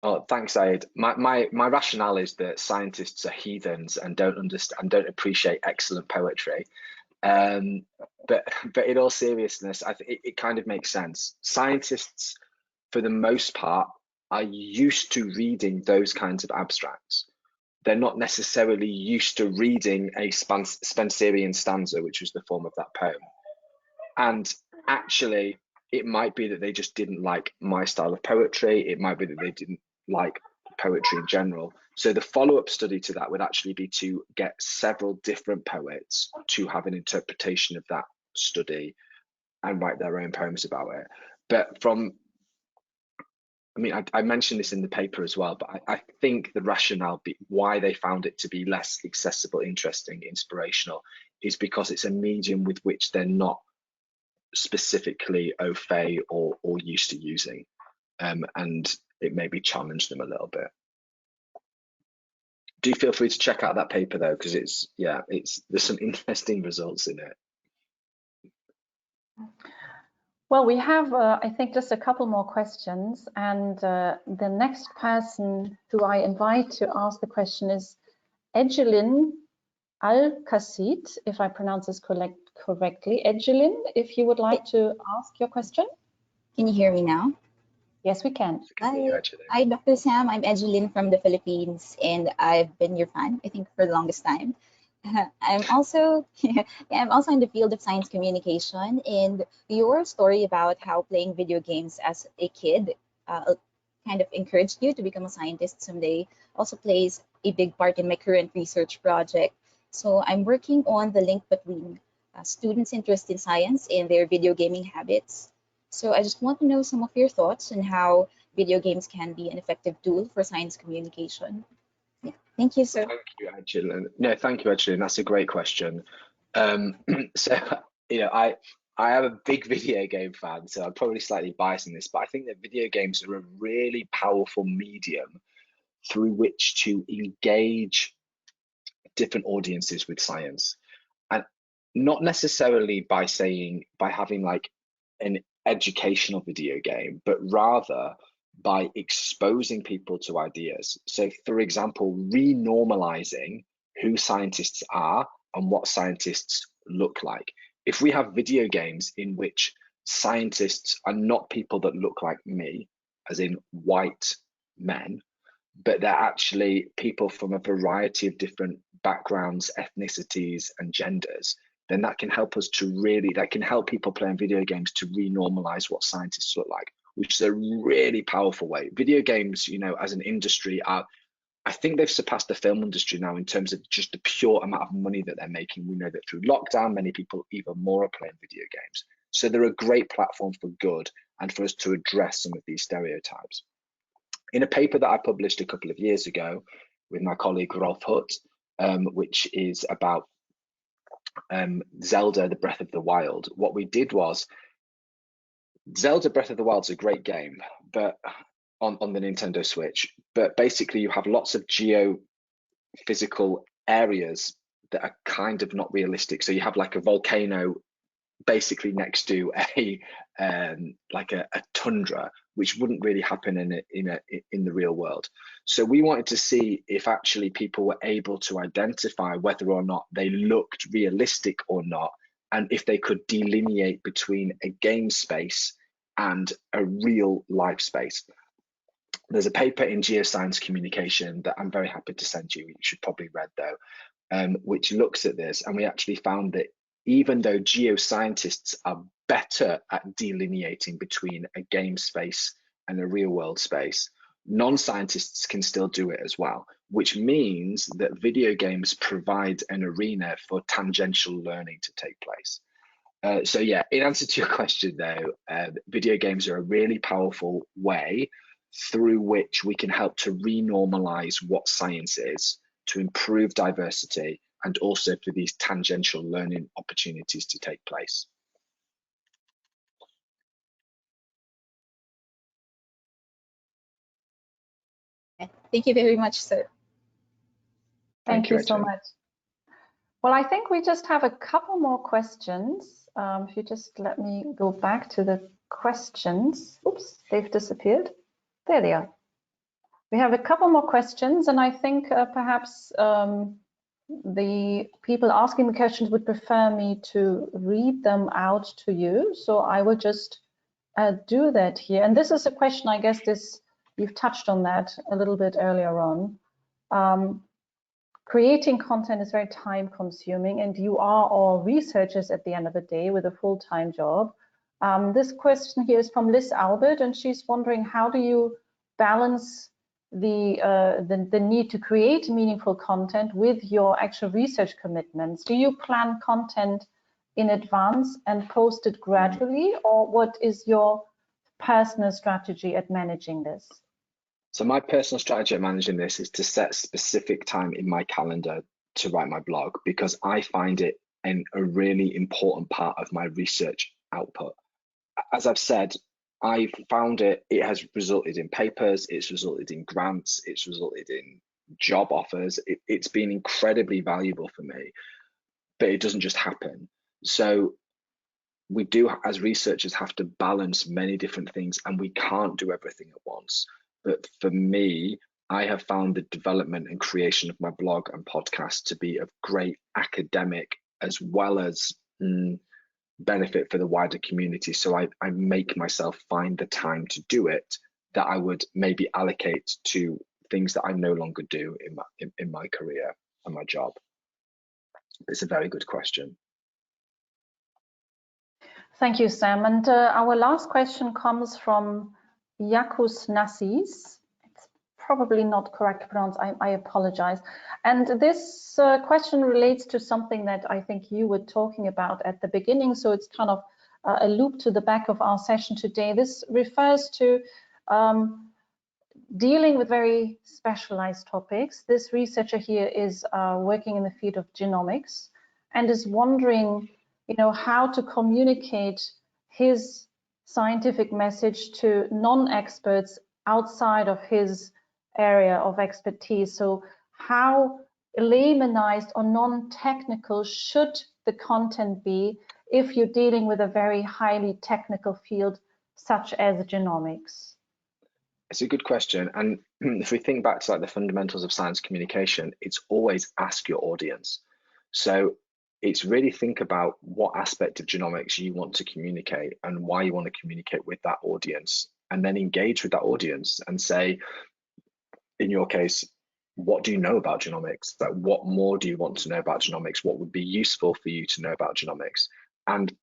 Oh, thanks, Zaid. My rationale is that scientists are heathens and don't understand and don't appreciate excellent poetry. But in all seriousness, I think it kind of makes sense. Scientists, for the most part, are used to reading those kinds of abstracts. They're not necessarily used to reading a Spenserian stanza, which was the form of that poem. And actually, it might be that they just didn't like my style of poetry. It might be that they didn't like poetry in general. So the follow-up study to that would actually be to get several different poets to have an interpretation of that study and write their own poems about it. But I mentioned this in the paper as well, but I think the rationale why they found it to be less accessible, interesting, inspirational is because it's a medium with which they're not specifically au fait or used to using, and it maybe challenged them a little bit. Do feel free to check out that paper though, because there's some interesting results in it. Well, we have, I think, just a couple more questions, and the next person who I invite to ask the question is Egelin Al-Kassid, if I pronounce this correctly. Egelin, if you would like to ask your question. Can you hear me now? Yes, we can. Hi, Dr. Sam. I'm Egelin from the Philippines, and I've been your fan, I think, for the longest time. I'm also in the field of science communication, and your story about how playing video games as a kid kind of encouraged you to become a scientist someday also plays a big part in my current research project. So I'm working on the link between students' interest in science and their video gaming habits. So I just want to know some of your thoughts on how video games can be an effective tool for science communication. Yeah, thank you, sir. Thank you, Egelin. No, thank you, Egelin. That's a great question. So, I am a big video game fan, so I'm probably slightly biased in this, but I think that video games are a really powerful medium through which to engage different audiences with science, and not necessarily by having like an educational video game, but rather by exposing people to ideas. So, for example, renormalizing who scientists are and what scientists look like. If we have video games in which scientists are not people that look like me, as in white men, but they're actually people from a variety of different backgrounds, ethnicities, and genders, then that can help people playing video games to renormalize what scientists look like, which is a really powerful way. Video games, as an industry, I think they've surpassed the film industry now in terms of just the pure amount of money that they're making. We know that through lockdown, many people even more are playing video games. So they're a great platform for good and for us to address some of these stereotypes. In a paper that I published a couple of years ago with my colleague Rolf Hutt, which is about Zelda, the Breath of the Wild, what we did was, Zelda Breath of the Wild is a great game, but on the Nintendo Switch, but basically you have lots of physical areas that are kind of not realistic. So you have like a volcano basically next to a tundra, which wouldn't really happen in the real world. So we wanted to see if actually people were able to identify whether or not they looked realistic or not, and if they could delineate between a game space and a real life space. There's a paper in Geoscience Communication that I'm very happy to send you. You should probably read though, which looks at this, and we actually found that even though geoscientists are better at delineating between a game space and a real world space, non-scientists can still do it as well, which means that video games provide an arena for tangential learning to take place. So yeah, in answer to your question though, video games are a really powerful way through which we can help to renormalize what science is, to improve diversity, and also for these tangential learning opportunities to take place. Thank you very much, sir. Thank you so much. Well, I think we just have a couple more questions. If you just let me go back to the questions. Oops, they've disappeared. There they are. We have a couple more questions, and I think perhaps the people asking the questions would prefer me to read them out to you. So I will just do that here. And this is a question, I guess you've touched on that a little bit earlier on. Creating content is very time consuming, and you are all researchers at the end of the day with a full-time job. This question here is from Liz Albert, and she's wondering, how do you balance the need to create meaningful content with your actual research commitments? Do you plan content in advance and post it gradually, or what is your personal strategy at managing this? So my personal strategy at managing this is to set specific time in my calendar to write my blog, because I find it a really important part of my research output. As I've said, I've found it has resulted in papers, it's resulted in grants, it's resulted in job offers. It's been incredibly valuable for me, but it doesn't just happen. So we do, as researchers, have to balance many different things, and we can't do everything at once. But for me, I have found the development and creation of my blog and podcast to be of great academic as well as benefit for the wider community. So I make myself find the time to do it that I would maybe allocate to things that I no longer do in my career and my job. It's a very good question. Thank you, Sam. And our last question comes from Yakus Nassis. It's probably not correct to pronounce. I apologize. And this question relates to something that I think you were talking about at the beginning. So it's kind of a loop to the back of our session today. This refers to dealing with very specialized topics. This researcher here is working in the field of genomics and is wondering, how to communicate his scientific message to non-experts outside of his area of expertise. So how laymanized or non-technical should the content be if you're dealing with a very highly technical field such as genomics? It's a good question. And if we think back to the fundamentals of science communication, it's always ask your audience. So it's really think about what aspect of genomics you want to communicate and why you want to communicate with that audience, and then engage with that audience and say, in your case, what do you know about genomics? What more do you want to know about genomics? What would be useful for you to know about genomics? And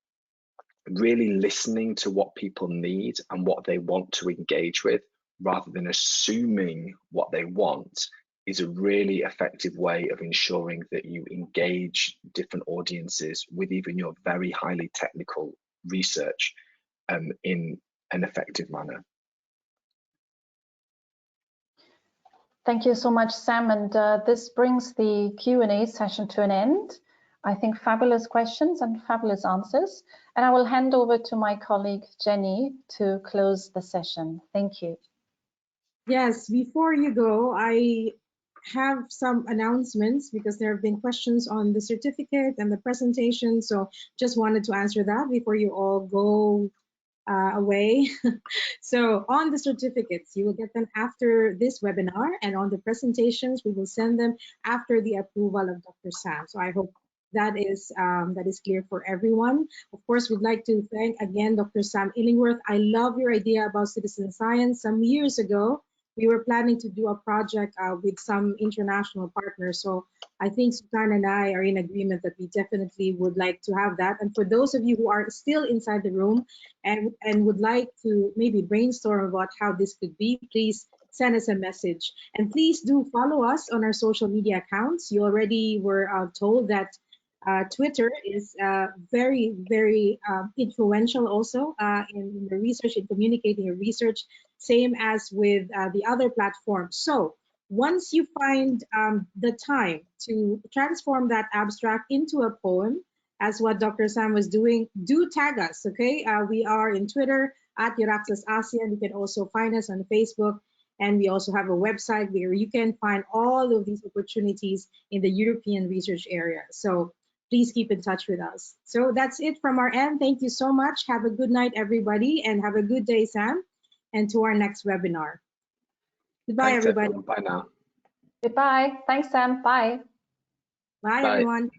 really listening to what people need and what they want to engage with, rather than assuming what they want, is a really effective way of ensuring that you engage different audiences with even your very highly technical research in an effective manner. Thank you so much, Sam. And this brings the Q&A session to an end. I think fabulous questions and fabulous answers. And I will hand over to my colleague, Jenny, to close the session. Thank you. Yes, before you go, I have some announcements because there have been questions on the certificate and the presentation. So just wanted to answer that before you all go away. So on the certificates, you will get them after this webinar, and on the presentations, we will send them after the approval of Dr. Sam. So I hope that is clear for everyone. Of course, we'd like to thank again Dr. Sam Illingworth. I love your idea about citizen science. Some years ago, we were planning to do a project with some international partners. So I think Sultan and I are in agreement that we definitely would like to have that. And for those of you who are still inside the room and would like to maybe brainstorm about how this could be, please send us a message. And please do follow us on our social media accounts. You already were told that Twitter is very, very influential also in the research, in communicating your research, same as with the other platforms. So once you find the time to transform that abstract into a poem, as what Dr. Sam was doing, do tag us, okay? We are in Twitter at Euraxis ASEAN. You can also find us on Facebook. And we also have a website where you can find all of these opportunities in the European research area. So please keep in touch with us. So that's it from our end. Thank you so much. Have a good night, everybody, and have a good day, Sam. And to our next webinar. Goodbye, Thanks, everybody. everyone. Bye now. Goodbye. Thanks, Sam. Bye. Bye, Bye. everyone.